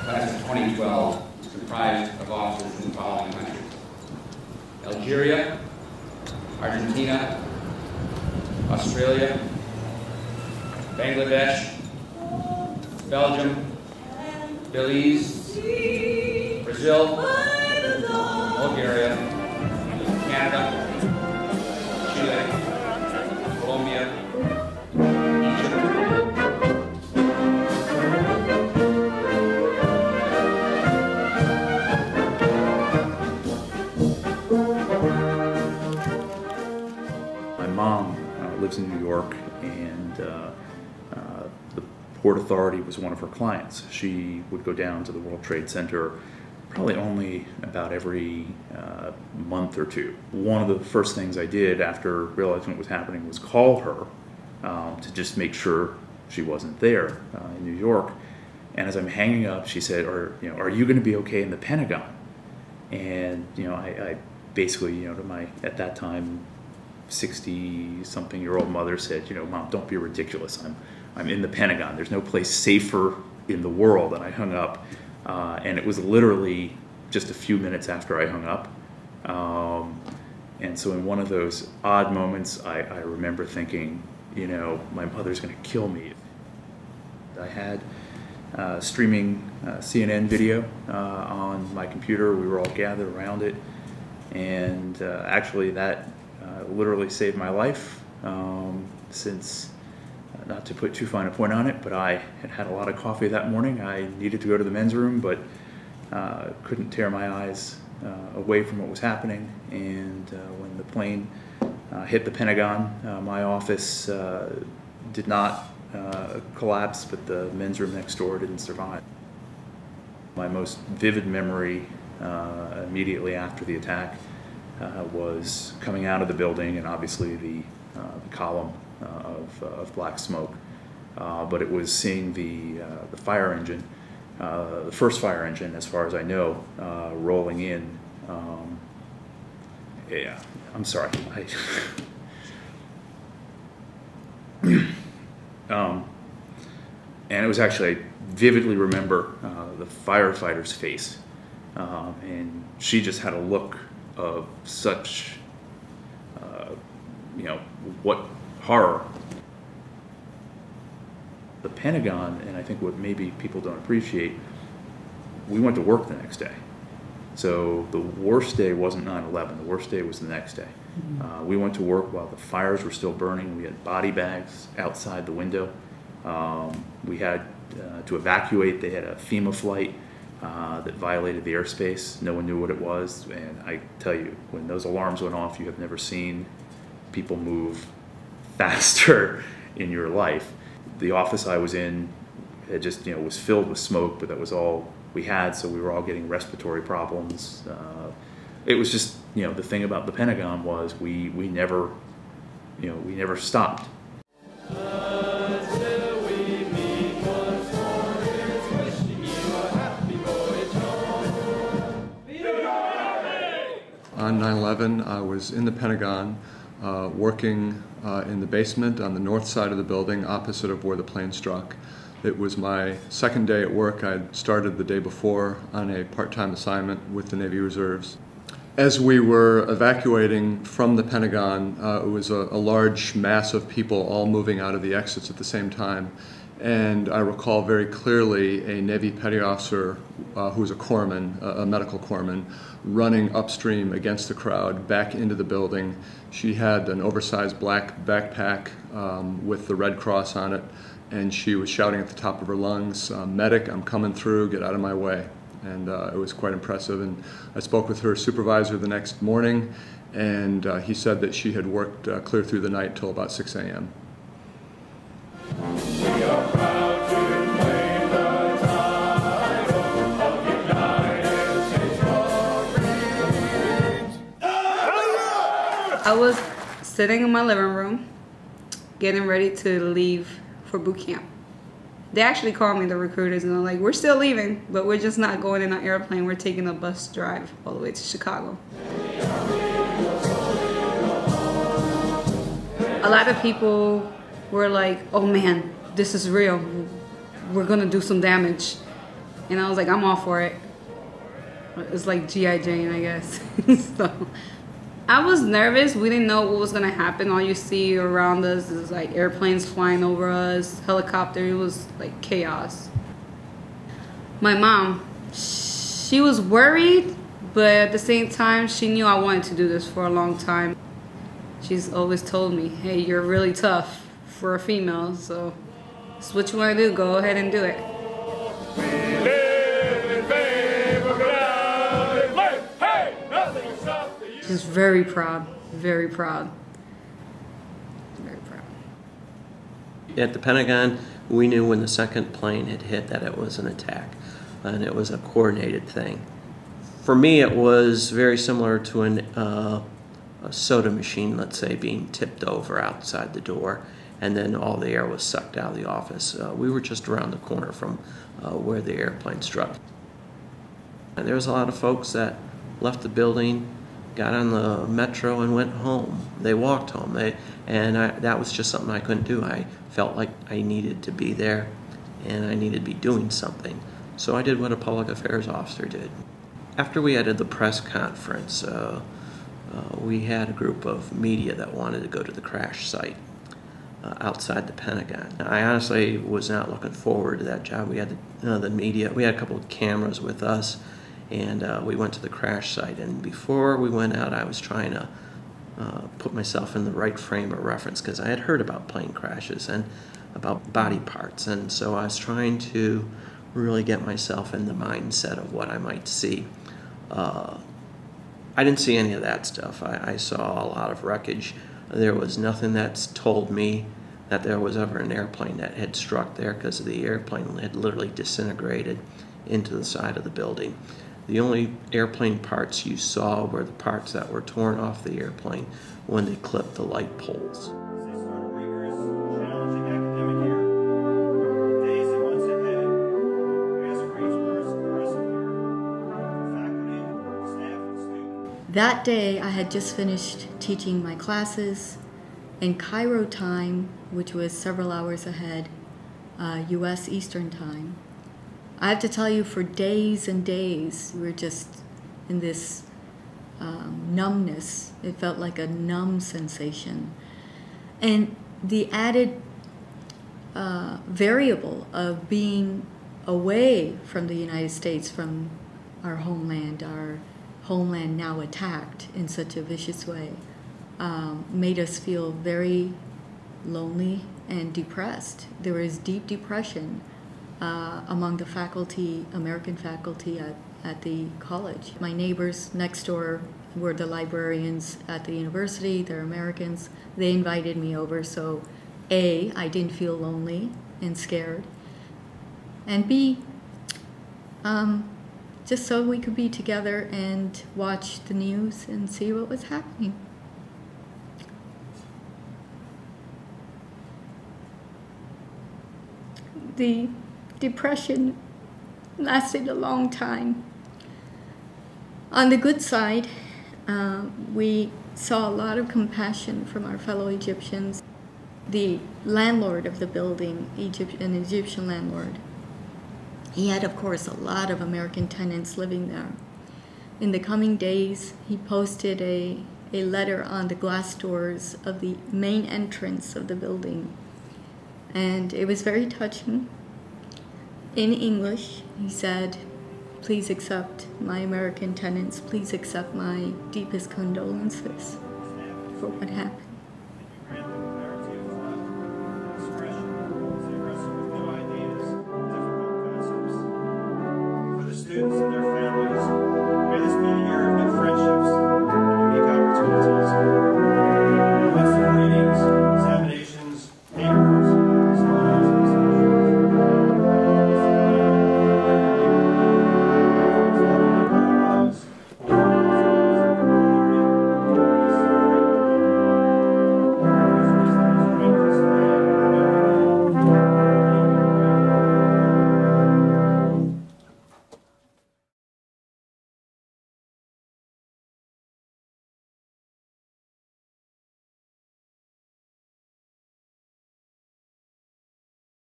class of 2012 is comprised of officers in the following countries: Algeria, Argentina, Australia, Bangladesh, Belgium, Belize, Brazil, Bulgaria, Canada, Chile, Colombia, My mom lives in New York, and the Port Authority was one of her clients. She would go down to the World Trade Center probably only about every month or two. One of the first things I did after realizing what was happening was call her to just make sure she wasn't there in New York. And as I'm hanging up, she said, "Are you going to be okay in the Pentagon?" And I basically, to my at that time 60-something-year-old mother said, "Mom, don't be ridiculous. I'm in the Pentagon. There's no place safer in the world." And I hung up, and it was literally just a few minutes after I hung up. And so in one of those odd moments, I remember thinking, my mother's going to kill me. I had streaming CNN video on my computer. We were all gathered around it, and actually that literally saved my life, since, not to put too fine a point on it, but I had a lot of coffee that morning. I needed to go to the men's room, but couldn't tear my eyes away from what was happening. And when the plane hit the Pentagon, my office did not collapse, but the men's room next door didn't survive. My most vivid memory immediately after the attack was coming out of the building, and obviously the column of black smoke, but it was seeing the fire engine, the first fire engine, as far as I know, rolling in. Yeah, I'm sorry. And it was actually, I vividly remember the firefighter's face, and she just had a look of such, what horror. The Pentagon, and I think what maybe people don't appreciate, we went to work the next day. So the worst day wasn't 9/11, the worst day was the next day. We went to work while the fires were still burning. We had body bags outside the window. We had to evacuate. They had a FEMA flight that violated the airspace. No one knew what it was, and I tell you, when those alarms went off, you have never seen people move faster in your life. The office I was in, it just was filled with smoke, but that was all we had, so we were all getting respiratory problems. It was just, the thing about the Pentagon was we never stopped. On 9/11, I was in the Pentagon, working in the basement on the north side of the building, opposite of where the plane struck. It was my second day at work. I'd started the day before on a part-time assignment with the Navy Reserves. As we were evacuating from the Pentagon, it was a large mass of people all moving out of the exits at the same time. And I recall very clearly a Navy petty officer who was a corpsman, a medical corpsman, running upstream against the crowd back into the building. She had an oversized black backpack with the Red Cross on it, and she was shouting at the top of her lungs, "Medic, I'm coming through, get out of my way." And it was quite impressive. And I spoke with her supervisor the next morning, and he said that she had worked clear through the night till about 6 a.m. I was sitting in my living room, getting ready to leave for boot camp. They actually called me, the recruiters, and they're like, "We're still leaving, but we're just not going in an airplane. We're taking a bus drive all the way to Chicago." A lot of people were like, "Oh man, this is real. We're gonna do some damage." And I was like, I'm all for it. It's like G.I. Jane, I guess. So I was nervous. We didn't know what was going to happen. All you see around us is like airplanes flying over us, helicopter. It was like chaos. My mom, she was worried, but at the same time, she knew I wanted to do this for a long time. She's always told me, hey, you're really tough for a female, so it's what you want to do. Go ahead and do it. She's very proud, very proud, very proud. At the Pentagon, we knew when the second plane had hit that it was an attack, and it was a coordinated thing. For me, it was very similar to a soda machine, let's say, being tipped over outside the door, and then all the air was sucked out of the office. We were just around the corner from where the airplane struck. And there was a lot of folks that left the building, got on the metro, and went home. They walked home. That was just something I couldn't do. I felt like I needed to be there, and I needed to be doing something. So I did what a public affairs officer did. After we had the press conference, we had a group of media that wanted to go to the crash site outside the Pentagon. I honestly was not looking forward to that job. We had the media. We had a couple of cameras with us, and we went to the crash site. And before we went out, I was trying to put myself in the right frame of reference, because I had heard about plane crashes and about body parts, and so I was trying to really get myself in the mindset of what I might see. I didn't see any of that stuff. I saw a lot of wreckage. There was nothing that's told me that there was ever an airplane that had struck there, because the airplane had literally disintegrated into the side of the building. The only airplane parts you saw were the parts that were torn off the airplane when they clipped the light poles. That day, I had just finished teaching my classes in Cairo time, which was several hours ahead, U.S. Eastern time. I have to tell you, for days and days, we were just in this numbness. It felt like a numb sensation. And the added variable of being away from the United States, from our homeland now attacked in such a vicious way, made us feel very lonely and depressed. There was deep depression among the faculty, American faculty at the college. My neighbors next door were the librarians at the university. They're Americans. They invited me over, so A, I didn't feel lonely and scared, and B, just so we could be together and watch the news and see what was happening. The depression lasted a long time. On the good side, we saw a lot of compassion from our fellow Egyptians. The landlord of the building, an Egyptian landlord, he had, of course, a lot of American tenants living there. In the coming days, he posted a letter on the glass doors of the main entrance of the building. And it was very touching. In English, he said, "Please accept my American tenants. Please accept my deepest condolences for what happened."